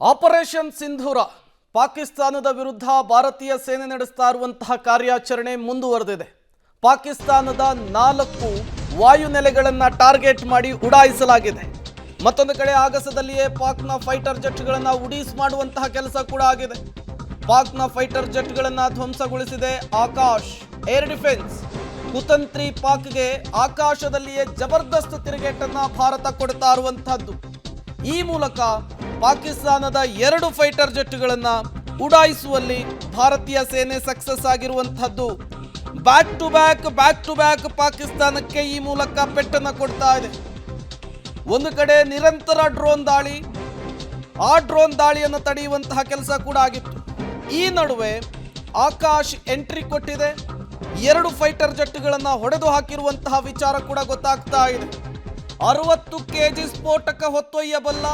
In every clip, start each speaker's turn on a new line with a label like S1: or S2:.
S1: Operation ಸಿಂಧೂರ ಪಾಕಿಸ್ತಾನದ ವಿರುದ್ಧ ಭಾರತೀಯ ಸೇನೆ ನಡೆಸ್ತಾ ಇರುವಂತಹ ಕಾರ್ಯಾಚರಣೆ ಮುಂದುವರೆದಿದೆ. ಪಾಕಿಸ್ತಾನದ 4 ವಾಯುನೆಲೆಗಳನ್ನು ಟಾರ್ಗೆಟ್ ಮಾಡಿ ಉಡಾಯಿಸಲಾಗಿದೆ. ಮತ್ತೊಂದು ಕಡೆ ಆಗಸದಲ್ಲಿಯೇ ಪಾಕ್ನ ಫೈಟರ್ ಜೆಟ್ಗಳನ್ನು ಉಡೀಸ್ ಮಾಡುವಂತಹ ಕೆಲಸ ಕೂಡ ಆಗಿದೆ. ಪಾಕ್ನ ಫೈಟರ್ ಜೆಟ್ಗಳನ್ನು ಧ್ವಂಸಗೊಳಿಸಿದೆ ಆಕಾಶ್ ಏರ್ ಡಿಫೆನ್ಸ್. ಕುತಂತ್ರಿ ಪಾಕ್ಗೆ ಆಕಾಶದಲ್ಲಿಯೇ ಜಬರ್ದಸ್ತ್ ತಿರುಗೇಟನ್ನು ಭಾರತ ಕೊಡ್ತಾ ಇರುವಂತಹದ್ದು. ಈ ಮೂಲಕ ಪಾಕಿಸ್ತಾನದ 2 ಫೈಟರ್ ಜೆಟ್ಗಳನ್ನು ಉಡಾಯಿಸುವಲ್ಲಿ ಭಾರತೀಯ ಸೇನೆ ಸಕ್ಸಸ್ ಆಗಿರುವಂತಹದ್ದು. ಬ್ಯಾಕ್ ಟು ಬ್ಯಾಕ್ ಪಾಕಿಸ್ತಾನಕ್ಕೆ ಈ ಮೂಲಕ ಪೆಟ್ಟನ್ನು ಕೊಡ್ತಾ ಇದೆ. ಒಂದು ಕಡೆ ನಿರಂತರ ಡ್ರೋನ್ ದಾಳಿ, ಆ ಡ್ರೋನ್ ದಾಳಿಯನ್ನು ತಡೆಯುವಂತಹ ಕೆಲಸ ಕೂಡ ಆಗಿತ್ತು. ಈ ನಡುವೆ ಆಕಾಶ್ ಎಂಟ್ರಿ ಕೊಟ್ಟಿದೆ. 2 ಫೈಟರ್ ಜೆಟ್ಗಳನ್ನು ಹೊಡೆದು ಹಾಕಿರುವಂತಹ ವಿಚಾರ ಕೂಡ ಗೊತ್ತಾಗ್ತಾ ಇದೆ. 60 kg ಸ್ಫೋಟಕ ಹೊತ್ತೊಯ್ಯಬಲ್ಲ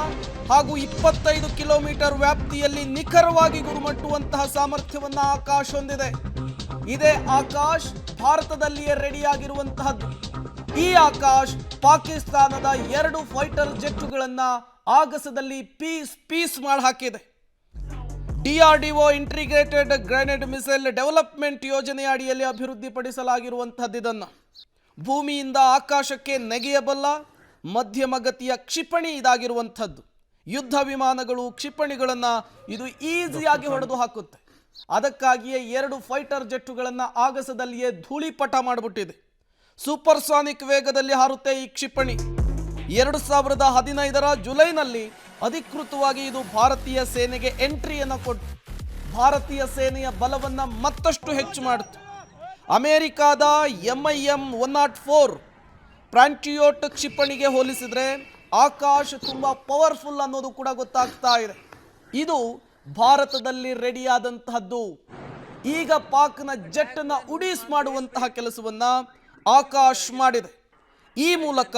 S1: ಹಾಗೂ 25 ಕಿಲೋಮೀಟರ್ ವ್ಯಾಪ್ತಿಯಲ್ಲಿ ನಿಖರವಾಗಿ ಗುರುಮಟ್ಟುವಂತಹ ಸಾಮರ್ಥ್ಯವನ್ನು ಆಕಾಶ್ ಹೊಂದಿದೆ. ಇದೇ ಆಕಾಶ್ ಭಾರತದಲ್ಲಿಯೇ ರೆಡಿಯಾಗಿರುವಂತಹದ್ದು. ಈ ಆಕಾಶ್ ಪಾಕಿಸ್ತಾನದ 2 ಫೈಟರ್ ಜೆಟ್ಗಳನ್ನು ಆಗಸದಲ್ಲಿ ಪೀಸ್ ಮಾಡಿ ಹಾಕಿದೆ. DRDO integrated grenade missile development ಯೋಜನೆಯ ಅಡಿಯಲ್ಲಿ ಅಭಿವೃದ್ಧಿಪಡಿಸಲಾಗಿರುವಂಥದ್ದು. ಇದನ್ನು ಭೂಮಿಯಿಂದ ಆಕಾಶಕ್ಕೆ ನೆಗೆಯಬಲ್ಲ ಮಧ್ಯಮ ಗತಿಯ ಕ್ಷಿಪಣಿ ಇದಾಗಿರುವಂಥದ್ದು. ಯುದ್ಧ ವಿಮಾನಗಳು, ಕ್ಷಿಪಣಿಗಳನ್ನು ಇದು ಈಸಿಯಾಗಿ ಹೊಡೆದು ಹಾಕುತ್ತೆ. ಅದಕ್ಕಾಗಿಯೇ 2 ಫೈಟರ್ ಜೆಟ್ಟುಗಳನ್ನು ಆಗಸದಲ್ಲಿಯೇ ಧೂಳಿಪಟ ಮಾಡಿಬಿಟ್ಟಿದೆ. ಸೂಪರ್ಸಾನಿಕ್ ವೇಗದಲ್ಲಿ ಹಾರುತ್ತೆ ಈ ಕ್ಷಿಪಣಿ. 2015 ಜುಲೈನಲ್ಲಿ ಅಧಿಕೃತವಾಗಿ ಇದು ಭಾರತೀಯ ಸೇನೆಗೆ ಎಂಟ್ರಿಯನ್ನು ಕೊಟ್ಟು ಭಾರತೀಯ ಸೇನೆಯ ಬಲವನ್ನು ಮತ್ತಷ್ಟು ಹೆಚ್ಚು ಮಾಡಿತು. ಅಮೆರಿಕಾದ MIM 104 ಪ್ಯಾಂಟ್ರಿಯೋಟ್ ಕ್ಷಿಪಣಿಗೆ ಹೋಲಿಸಿದರೆ ಆಕಾಶ್ ತುಂಬ ಪವರ್ಫುಲ್ ಅನ್ನೋದು ಕೂಡ ಗೊತ್ತಾಗ್ತಾ ಇದೆ. ಇದು ಭಾರತದಲ್ಲಿ ರೆಡಿಯಾದಂತಹದ್ದು. ಈಗ ಪಾಕ್ನ ಜೆಟ್ಟನ್ನು ಉಡೀಸ್ ಮಾಡುವಂತಹ ಕೆಲಸವನ್ನು ಆಕಾಶ್ ಮಾಡಿದೆ. ಈ ಮೂಲಕ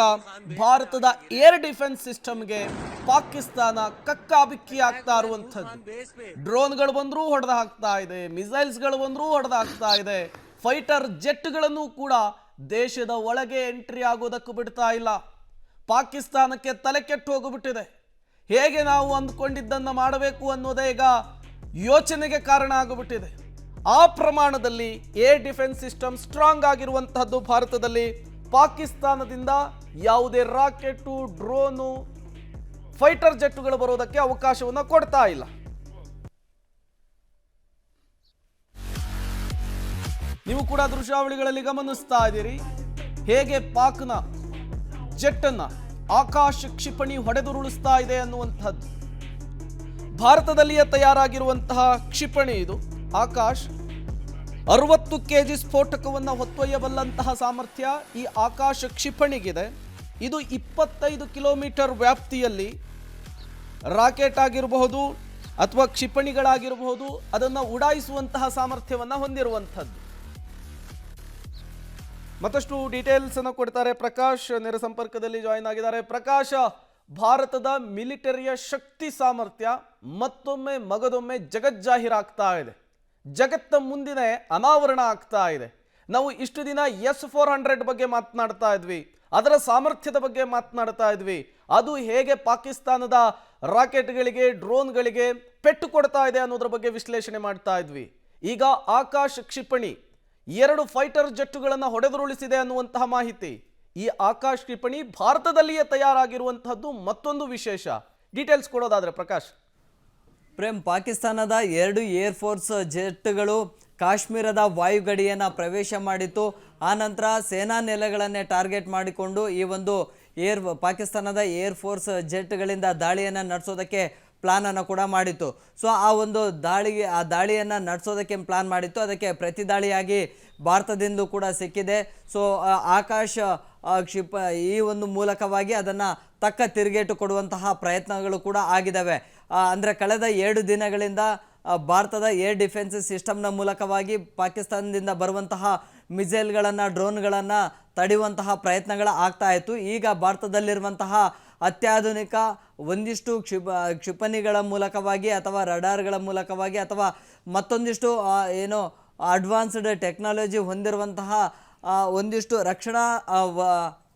S1: ಭಾರತದ ಏರ್ ಡಿಫೆನ್ಸ್ ಸಿಸ್ಟಮ್ಗೆ ಪಾಕಿಸ್ತಾನ ಕಕ್ಕಾಬಿಕ್ಕಿ ಆಗ್ತಾ ಇರುವಂಥದ್ದು. ಡ್ರೋನ್ಗಳು ಬಂದರೂ ಹೊಡೆದು ಹಾಕ್ತಾ ಇದೆ, ಮಿಸೈಲ್ಸ್ಗಳು ಬಂದರೂ ಹೊಡೆದು ಹಾಕ್ತಾ ಇದೆ. ಫೈಟರ್ ಜೆಟ್ಗಳನ್ನು ಕೂಡ ದೇಶದ ಒಳಗೆ ಎಂಟ್ರಿ ಆಗೋದಕ್ಕೂ ಬಿಡ್ತಾ ಇಲ್ಲ. ಪಾಕಿಸ್ತಾನಕ್ಕೆ ತಲೆ ಕೆಟ್ಟು ಹೋಗಿಬಿಟ್ಟಿದೆ. ಹೇಗೆ ನಾವು ಅಂದ್ಕೊಂಡಿದ್ದನ್ನು ಮಾಡಬೇಕು ಅನ್ನೋದೇ ಈಗ ಯೋಚನೆಗೆ ಕಾರಣ ಆಗಿಬಿಟ್ಟಿದೆ. ಆ ಪ್ರಮಾಣದಲ್ಲಿ ಏರ್ ಡಿಫೆನ್ಸ್ ಸಿಸ್ಟಮ್ ಸ್ಟ್ರಾಂಗ್ ಆಗಿರುವಂತಹದ್ದು ಭಾರತದಲ್ಲಿ. ಪಾಕಿಸ್ತಾನದಿಂದ ಯಾವುದೇ ರಾಕೆಟು, ಡ್ರೋನು, ಫೈಟರ್ ಜೆಟ್ಟುಗಳು ಬರೋದಕ್ಕೆ ಅವಕಾಶವನ್ನು ಕೊಡ್ತಾ ಇಲ್ಲ. ನೀವು ಕೂಡ ದೃಶ್ಯಾವಳಿಗಳಲ್ಲಿ ಗಮನಿಸ್ತಾ ಇದ್ದೀರಿ ಹೇಗೆ ಪಾಕ್ನ ಜೆಟ್ಟನ್ನು ಆಕಾಶ ಕ್ಷಿಪಣಿ ಹೊಡೆದುರುಳಿಸ್ತಾ ಇದೆ ಅನ್ನುವಂಥದ್ದು. ಭಾರತದಲ್ಲಿಯೇ ತಯಾರಾಗಿರುವಂತಹ ಕ್ಷಿಪಣಿ ಇದು ಆಕಾಶ್. 60 kg ಸ್ಫೋಟಕವನ್ನು ಹೊತ್ತೊಯ್ಯಬಲ್ಲಂತಹ ಸಾಮರ್ಥ್ಯ ಈ ಆಕಾಶ ಕ್ಷಿಪಣಿಗಿದೆ. ಇದು 25 ಕಿಲೋಮೀಟರ್ ವ್ಯಾಪ್ತಿಯಲ್ಲಿ ರಾಕೆಟ್ ಆಗಿರಬಹುದು ಅಥವಾ ಕ್ಷಿಪಣಿಗಳಾಗಿರಬಹುದು ಅದನ್ನು ಉಡಾಯಿಸುವಂತಹ ಸಾಮರ್ಥ್ಯವನ್ನು ಹೊಂದಿರುವಂಥದ್ದು. ಮತ್ತಷ್ಟು ಡೀಟೇಲ್ಸ್ ಅನ್ನು ಕೊಡ್ತಾರೆ ಪ್ರಕಾಶ್, ನೇರ ಸಂಪರ್ಕದಲ್ಲಿ ಜಾಯಿನ್ ಆಗಿದ್ದಾರೆ. ಪ್ರಕಾಶ್, ಭಾರತದ ಮಿಲಿಟರಿಯ ಶಕ್ತಿ ಸಾಮರ್ಥ್ಯ ಮತ್ತೊಮ್ಮೆ ಮಗದೊಮ್ಮೆ ಜಗಜ್ಜಾಹೀರಾಗ್ತಾ ಇದೆ. ಜಗತ್ತ ಮುಂದಿನ ಅನಾವರಣ ಆಗ್ತಾ ಇದೆ. ನಾವು ಇಷ್ಟು ದಿನ S-400 ಬಗ್ಗೆ ಮಾತನಾಡ್ತಾ ಇದ್ವಿ, ಅದರ ಸಾಮರ್ಥ್ಯದ ಬಗ್ಗೆ ಮಾತನಾಡ್ತಾ ಇದ್ವಿ. ಅದು ಹೇಗೆ ಪಾಕಿಸ್ತಾನದ ರಾಕೆಟ್ಗಳಿಗೆ, ಡ್ರೋನ್ಗಳಿಗೆ ಪೆಟ್ಟು ಕೊಡ್ತಾ ಇದೆ ಅನ್ನೋದ್ರ ಬಗ್ಗೆ ವಿಶ್ಲೇಷಣೆ ಮಾಡ್ತಾ ಇದ್ವಿ. ಈಗ ಆಕಾಶ್ ಕ್ಷಿಪಣಿ 2 ಫೈಟರ್ ಜೆಟ್ಟುಗಳನ್ನು ಹೊಡೆದುರುಳಿಸಿದೆ ಅನ್ನುವಂತಹ ಮಾಹಿತಿ. ಈ ಆಕಾಶ್ ಕ್ಷಿಪಣಿ ಭಾರತದಲ್ಲಿಯೇ ತಯಾರಾಗಿರುವಂತಹದ್ದು ಮತ್ತೊಂದು ವಿಶೇಷ. ಡೀಟೇಲ್ಸ್ ಕೊಡೋದಾದ್ರೆ ಪ್ರಕಾಶ್.
S2: ಪ್ರೇಮ್, ಪಾಕಿಸ್ತಾನದ 2 ಏರ್ ಫೋರ್ಸ್ ಜೆಟ್ಗಳು ಕಾಶ್ಮೀರದ ವಾಯುಗಡಿಯನ್ನು ಪ್ರವೇಶ ಮಾಡಿತ್ತು. ಆನಂತರ ಸೇನಾ ನೆಲೆಗಳನ್ನೇ ಟಾರ್ಗೆಟ್ ಮಾಡಿಕೊಂಡು ಈ ಒಂದು ಪಾಕಿಸ್ತಾನದ ಏರ್ ಫೋರ್ಸ್ ಜೆಟ್ಗಳಿಂದ ದಾಳಿಯನ್ನು ನಡೆಸೋದಕ್ಕೆ ಪ್ಲಾನನ್ನು ಕೂಡ ಮಾಡಿತ್ತು. ಸೊ ಆ ಒಂದು ದಾಳಿಯನ್ನು ನಡೆಸೋದಕ್ಕೆ ಪ್ಲಾನ್ ಮಾಡಿತ್ತು. ಅದಕ್ಕೆ ಪ್ರತಿ ದಾಳಿಯಾಗಿ ಭಾರತದಿಂದ ಕೂಡ ಸಿಕ್ಕಿದೆ. ಸೊ ಆಕಾಶ್ ಈ ಒಂದು ಮೂಲಕವಾಗಿ ಅದನ್ನು ತಕ್ಕ ತಿರುಗೇಟು ಕೊಡುವಂತಹ ಪ್ರಯತ್ನಗಳು ಕೂಡ ಆಗಿದ್ದಾವೆ. ಅಂದರೆ ಕಳೆದ 2 ದಿನಗಳಿಂದ ಭಾರತದ ಏರ್ ಡಿಫೆನ್ಸ್ ಸಿಸ್ಟಮ್ನ ಮೂಲಕವಾಗಿ ಪಾಕಿಸ್ತಾನದಿಂದ ಬರುವಂತಹ ಮಿಸೈಲ್ಗಳನ್ನು, ಡ್ರೋನ್ಗಳನ್ನು ತಡೆಯುವಂತಹ ಪ್ರಯತ್ನಗಳು ಆಗ್ತಾ ಇತ್ತು. ಈಗ ಭಾರತದಲ್ಲಿರುವಂತಹ ಅತ್ಯಾಧುನಿಕ ಒಂದಿಷ್ಟು ಕ್ಷಿಪಣಿಗಳ ಮೂಲಕವಾಗಿ ಅಥವಾ ರಡಾರ್ಗಳ ಮೂಲಕವಾಗಿ ಅಥವಾ ಮತ್ತೊಂದಿಷ್ಟು ಅಡ್ವಾನ್ಸ್ಡ್ ಟೆಕ್ನಾಲಜಿ ಹೊಂದಿರುವಂತಹ ಒಂದಿಷ್ಟು ರಕ್ಷಣಾ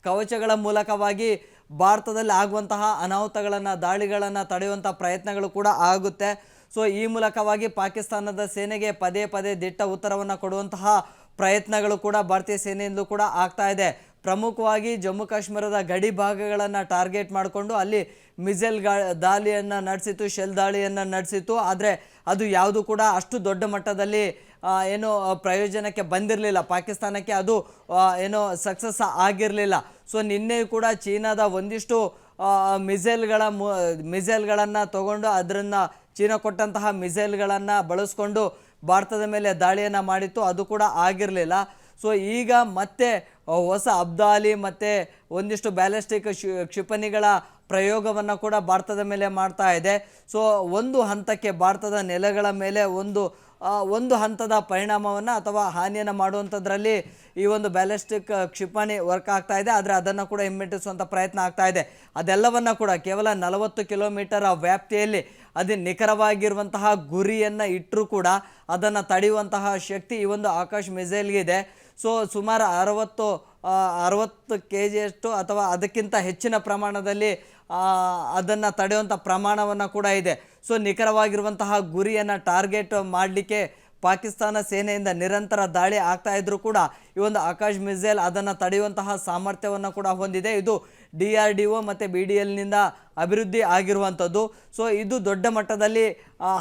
S2: ಕವಚಗಳ ಮೂಲಕವಾಗಿ ಭಾರತದಲ್ಲಿ ಆಗುವಂತಹ ಅನಾಹುತಗಳನ್ನು ದಾಳಿಗಳನ್ನು ತಡೆಯುವಂಥ ಪ್ರಯತ್ನಗಳು ಕೂಡ ಆಗುತ್ತೆ. ಸೊ ಈ ಮೂಲಕವಾಗಿ ಪಾಕಿಸ್ತಾನದ ಸೇನೆಗೆ ಪದೇ ಪದೇ ದಿಟ್ಟ ಉತ್ತರವನ್ನು ಕೊಡುವಂತಹ ಪ್ರಯತ್ನಗಳು ಕೂಡ ಭಾರತೀಯ ಸೇನೆಯಿಂದಲೂ ಕೂಡ ಆಗ್ತಾ ಇದೆ. ಪ್ರಮುಖವಾಗಿ ಜಮ್ಮು ಕಾಶ್ಮೀರದ ಗಡಿ ಭಾಗಗಳನ್ನು ಟಾರ್ಗೆಟ್ ಮಾಡಿಕೊಂಡು ಅಲ್ಲಿ ಮಿಸೈಲ್ ದಾಳಿಯನ್ನು ನಡೆಸಿತು, ಶೆಲ್ ದಾಳಿಯನ್ನು ನಡೆಸಿತು. ಆದರೆ ಅದು ಯಾವುದು ಕೂಡ ಅಷ್ಟು ದೊಡ್ಡ ಮಟ್ಟದಲ್ಲಿ ಏನು ಪ್ರಯೋಜನಕ್ಕೆ ಬಂದಿರಲಿಲ್ಲ, ಪಾಕಿಸ್ತಾನಕ್ಕೆ ಅದು ಏನೋ ಸಕ್ಸಸ್ ಆಗಿರಲಿಲ್ಲ. ಸೊ ನಿನ್ನೆ ಕೂಡ ಚೀನಾದ ಒಂದಿಷ್ಟು ಮಿಸೈಲ್ಗಳನ್ನು ತಗೊಂಡು ಅದನ್ನು ಚೀನಾ ಕೊಟ್ಟಂತಹ ಮಿಸೈಲ್ಗಳನ್ನು ಬಳಸ್ಕೊಂಡು ಭಾರತದ ಮೇಲೆ ದಾಳಿಯನ್ನು ಮಾಡಿತ್ತು, ಅದು ಕೂಡ ಆಗಿರಲಿಲ್ಲ. ಸೊ ಈಗ ಮತ್ತೆ ಹೊಸ ಅಬ್ದಾಲಿ ಮತ್ತು ಒಂದಿಷ್ಟು ಬ್ಯಾಲಿಸ್ಟಿಕ್ ಕ್ಷಿಪಣಿಗಳ ಪ್ರಯೋಗವನ್ನು ಕೂಡ ಭಾರತದ ಮೇಲೆ ಮಾಡ್ತಾ ಇದೆ. ಸೊ ಒಂದು ಹಂತಕ್ಕೆ ಭಾರತದ ನೆಲೆಗಳ ಮೇಲೆ ಒಂದು ಹಂತದ ಪರಿಣಾಮವನ್ನು ಅಥವಾ ಹಾನಿಯನ್ನು ಮಾಡುವಂಥದ್ರಲ್ಲಿ ಈ ಒಂದು ಬ್ಯಾಲಿಸ್ಟಿಕ್ ಕ್ಷಿಪಣಿ ವರ್ಕ್ ಆಗ್ತಾ ಇದೆ. ಆದರೆ ಅದನ್ನು ಕೂಡ ಹಿಮ್ಮೆಟ್ಟಿಸುವಂಥ ಪ್ರಯತ್ನ ಆಗ್ತಾ ಇದೆ. ಅದೆಲ್ಲವನ್ನು ಕೂಡ ಕೇವಲ 40 ಕಿಲೋಮೀಟರ್ ವ್ಯಾಪ್ತಿಯಲ್ಲಿ ಅದು ನಿಖರವಾಗಿರುವಂತಹ ಗುರಿಯನ್ನು ಇಟ್ಟರೂ ಕೂಡ ಅದನ್ನು ತಡೆಯುವಂತಹ ಶಕ್ತಿ ಈ ಒಂದು ಆಕಾಶ್ ಮಿಸೈಲ್ಗೆ ಇದೆ. ಸೊ ಸುಮಾರು 60 kgಯಷ್ಟು ಅಥವಾ ಅದಕ್ಕಿಂತ ಹೆಚ್ಚಿನ ಪ್ರಮಾಣದಲ್ಲಿ ಅದನ್ನು ತಡೆಯುವಂಥ ಪ್ರಮಾಣವನ್ನು ಕೂಡ ಇದೆ. ಸೊ ನಿಖರವಾಗಿರುವಂತಹ ಗುರಿಯನ್ನು ಟಾರ್ಗೆಟ್ ಮಾಡಲಿಕ್ಕೆ ಪಾಕಿಸ್ತಾನ ಸೇನೆಯಿಂದ ನಿರಂತರ ದಾಳಿ ಆಗ್ತಾ ಇದ್ರೂ ಕೂಡ ಈ ಒಂದು ಆಕಾಶ್ ಮಿಸೈಲ್ ಅದನ್ನು ತಡೆಯುವಂತಹ ಸಾಮರ್ಥ್ಯವನ್ನು ಕೂಡ ಹೊಂದಿದೆ. ಇದು DRDO ಮತ್ತು BDLನಿಂದ ಅಭಿವೃದ್ಧಿ ಆಗಿರುವಂಥದ್ದು. ಸೊ ಇದು ದೊಡ್ಡ ಮಟ್ಟದಲ್ಲಿ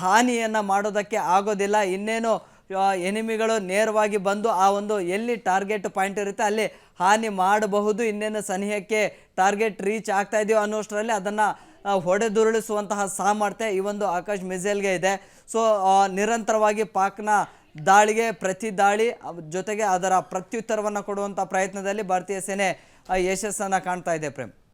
S2: ಹಾನಿಯನ್ನು ಮಾಡೋದಕ್ಕೆ ಆಗೋದಿಲ್ಲ. ಇನ್ನೇನು ಎನಿಮಿಗಳು ನೇರವಾಗಿ ಬಂದು ಆ ಒಂದು ಎಲ್ಲಿ ಟಾರ್ಗೆಟ್ ಪಾಯಿಂಟ್ ಇರುತ್ತೆ ಅಲ್ಲಿ ಹಾನಿ ಮಾಡಬಹುದು. ಇನ್ನೇನು ಸನಿಹಕ್ಕೆ ಟಾರ್ಗೆಟ್ ರೀಚ್ ಆಗ್ತಾ ಇದೆಯೋ ಅನ್ನೋಷ್ಟರಲ್ಲಿ ಅದನ್ನು ಹೊಡೆದುರುಳಿಸುವಂತಹ ಸಾಮರ್ಥ್ಯ ಈ ಒಂದು ಆಕಾಶ್ ಮಿಸೈಲ್ಗೆ ಇದೆ. ಸೊ ನಿರಂತರವಾಗಿ ಪಾಕ್ನ ದಾಳಿಗೆ ಪ್ರತಿ ದಾಳಿ ಜೊತೆಗೆ ಅದರ ಪ್ರತ್ಯುತ್ತರವನ್ನು ಕೊಡುವಂಥ ಪ್ರಯತ್ನದಲ್ಲಿ ಭಾರತೀಯ ಸೇನೆ ಯಶಸ್ಸನ್ನು ಕಾಣ್ತಾ ಇದೆ. ಪ್ರೇಮ್.